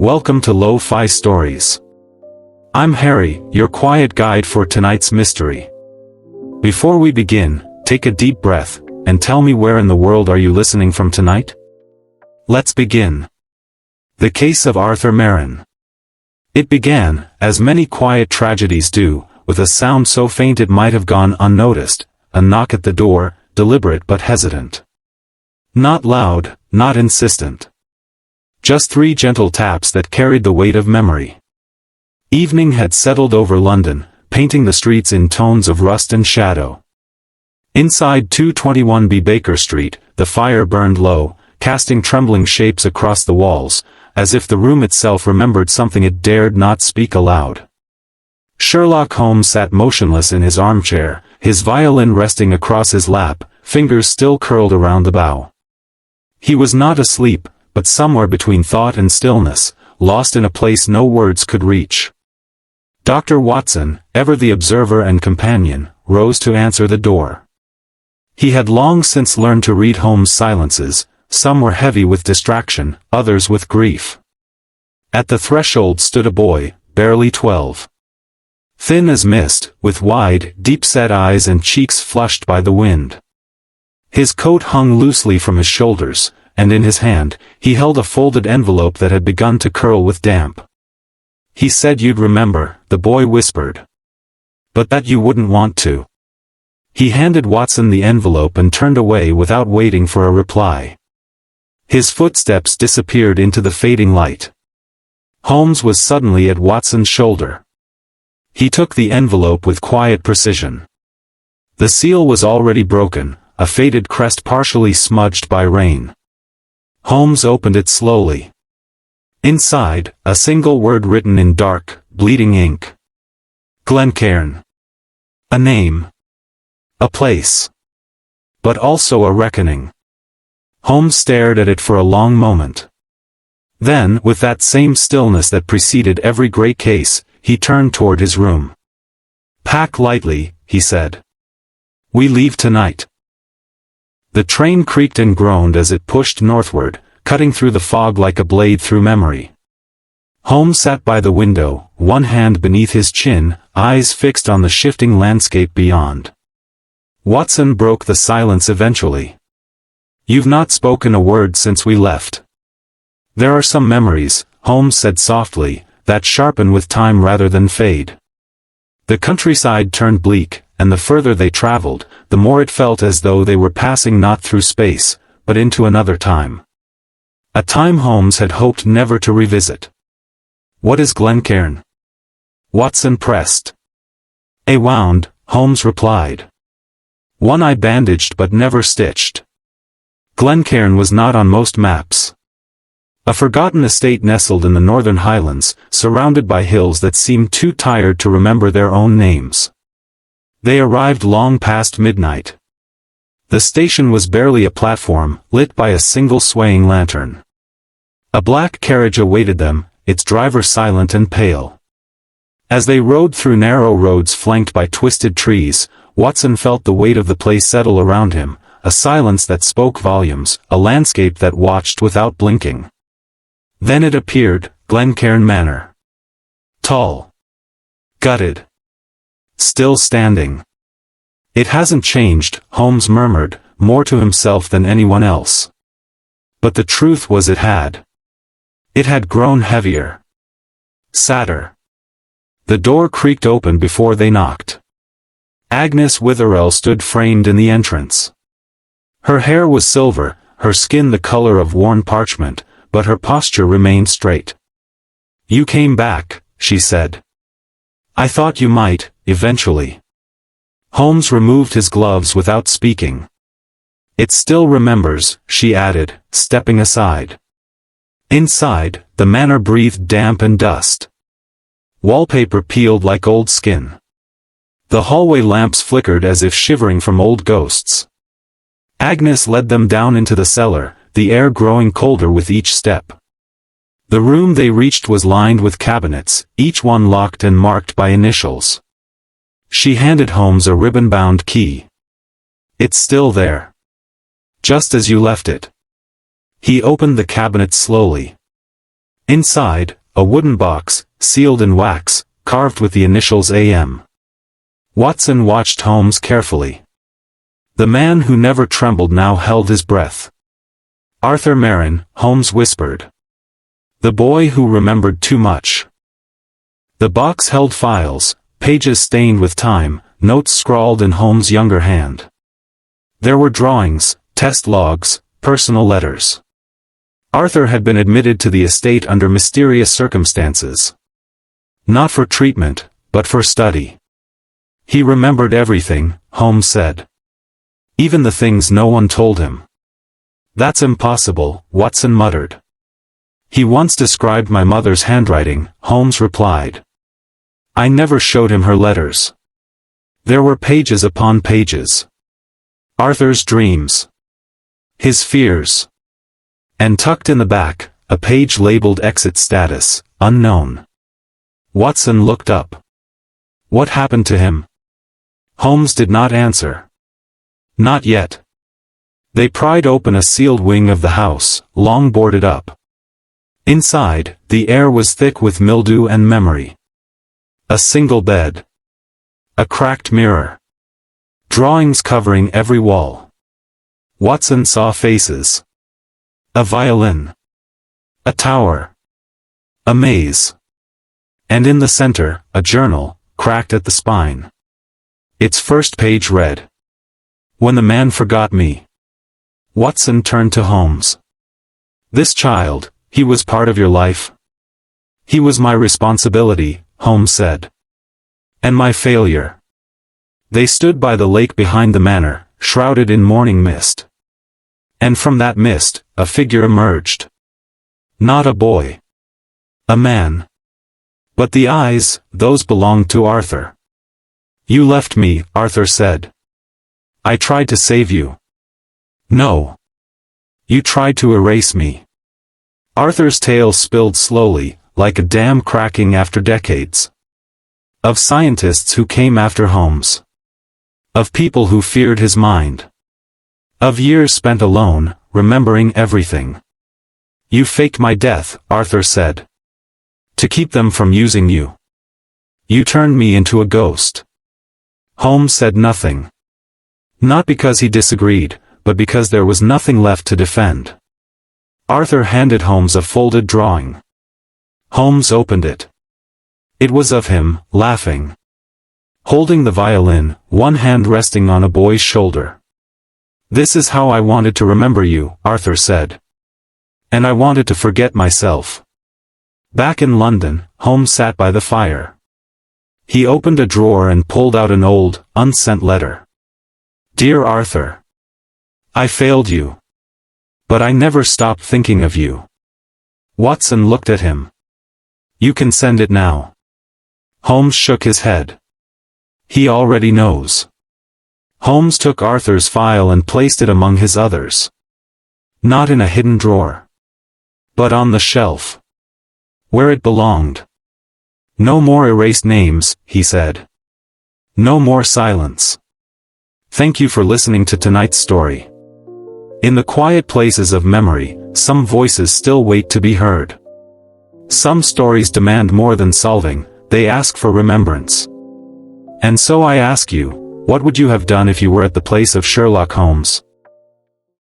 Welcome to Lo-Fi Stories. I'm Harry, your quiet guide for tonight's mystery. Before we begin, take a deep breath, and tell me where in the world are you listening from tonight? Let's begin. The Case of Arthur Marin. It began, as many quiet tragedies do, with a sound so faint it might have gone unnoticed, a knock at the door, deliberate but hesitant. Not loud, not insistent. Just 3 gentle taps that carried the weight of memory. Evening had settled over London, painting the streets in tones of rust and shadow. Inside 221B Baker Street, the fire burned low, casting trembling shapes across the walls, as if the room itself remembered something it dared not speak aloud. Sherlock Holmes sat motionless in his armchair, his violin resting across his lap, fingers still curled around the bow. He was not asleep, but somewhere between thought and stillness, lost in a place no words could reach. Dr. Watson, ever the observer and companion, rose to answer the door. He had long since learned to read Holmes' silences, some were heavy with distraction, others with grief. At the threshold stood a boy, barely 12. Thin as mist, with wide, deep-set eyes and cheeks flushed by the wind. His coat hung loosely from his shoulders, and in his hand, he held a folded envelope that had begun to curl with damp. "He said you'd remember," the boy whispered. "But that you wouldn't want to." He handed Watson the envelope and turned away without waiting for a reply. His footsteps disappeared into the fading light. Holmes was suddenly at Watson's shoulder. He took the envelope with quiet precision. The seal was already broken, a faded crest partially smudged by rain. Holmes opened it slowly. Inside, a single word written in dark, bleeding ink. Glencairn. A name. A place. But also a reckoning. Holmes stared at it for a long moment. Then, with that same stillness that preceded every great case, he turned toward his room. "Pack lightly," he said. "We leave tonight." The train creaked and groaned as it pushed northward, cutting through the fog like a blade through memory. Holmes sat by the window, one hand beneath his chin, eyes fixed on the shifting landscape beyond. Watson broke the silence eventually. "You've not spoken a word since we left." "There are some memories," Holmes said softly, "that sharpen with time rather than fade." The countryside turned bleak, and the further they traveled, the more it felt as though they were passing not through space, but into another time. A time Holmes had hoped never to revisit. "What is Glencairn?" Watson pressed. "A wound," Holmes replied. "One I bandaged but never stitched." Glencairn was not on most maps. A forgotten estate nestled in the northern highlands, surrounded by hills that seemed too tired to remember their own names. They arrived long past midnight. The station was barely a platform, lit by a single swaying lantern. A black carriage awaited them, its driver silent and pale. As they rode through narrow roads flanked by twisted trees, Watson felt the weight of the place settle around him, a silence that spoke volumes, a landscape that watched without blinking. Then it appeared, Glencairn Manor. Tall. Gutted. Still standing. "It hasn't changed," Holmes murmured, more to himself than anyone else. But the truth was it had. It had grown heavier. Sadder. The door creaked open before they knocked. Agnes Witherell stood framed in the entrance. Her hair was silver, her skin the color of worn parchment, but her posture remained straight. "You came back," she said. "I thought you might, eventually." Holmes removed his gloves without speaking. "It still remembers," she added, stepping aside. Inside, the manor breathed damp and dust. Wallpaper peeled like old skin. The hallway lamps flickered as if shivering from old ghosts. Agnes led them down into the cellar, the air growing colder with each step. The room they reached was lined with cabinets, each one locked and marked by initials. She handed Holmes a ribbon-bound key. "It's still there. Just as you left it." He opened the cabinet slowly. Inside, a wooden box, sealed in wax, carved with the initials AM. Watson watched Holmes carefully. The man who never trembled now held his breath. Arthur Marin, Holmes whispered. The boy who remembered too much. The box held files, pages stained with time, notes scrawled in Holmes' younger hand. There were drawings, test logs, personal letters. Arthur had been admitted to the estate under mysterious circumstances. Not for treatment, but for study. He remembered everything, Holmes said. Even the things no one told him. That's impossible, Watson muttered. He once described my mother's handwriting, Holmes replied. I never showed him her letters. There were pages upon pages. Arthur's dreams. His fears. And tucked in the back, a page labeled Exit Status, Unknown. Watson looked up. What happened to him? Holmes did not answer. Not yet. They pried open a sealed wing of the house, long boarded up. Inside, the air was thick with mildew and memory. A single bed. A cracked mirror. Drawings covering every wall. Watson saw faces. A violin. A tower. A maze. And in the center, a journal, cracked at the spine. Its first page read. When the man forgot me. Watson turned to Holmes. This child, he was part of your life? He was my responsibility, Holmes said. And my failure. They stood by the lake behind the manor, shrouded in morning mist. And from that mist, a figure emerged. Not a boy. A man. But the eyes, those belonged to Arthur. You left me, Arthur said. I tried to save you. No. You tried to erase me. Arthur's tale spilled slowly, like a dam cracking after decades. Of scientists who came after Holmes. Of people who feared his mind. Of years spent alone, remembering everything. You faked my death, Arthur said. To keep them from using you. You turned me into a ghost. Holmes said nothing. Not because he disagreed, but because there was nothing left to defend. Arthur handed Holmes a folded drawing. Holmes opened it. It was of him, laughing. Holding the violin, one hand resting on a boy's shoulder. This is how I wanted to remember you, Arthur said. And I wanted to forget myself. Back in London, Holmes sat by the fire. He opened a drawer and pulled out an old, unsent letter. Dear Arthur. I failed you. But I never stopped thinking of you. Watson looked at him. You can send it now. Holmes shook his head. He already knows. Holmes took Arthur's file and placed it among his others. Not in a hidden drawer. But on the shelf. Where it belonged. No more erased names, he said. No more silence. Thank you for listening to tonight's story. In the quiet places of memory, some voices still wait to be heard. Some stories demand more than solving, they ask for remembrance. And so I ask you, what would you have done if you were at the place of Sherlock Holmes?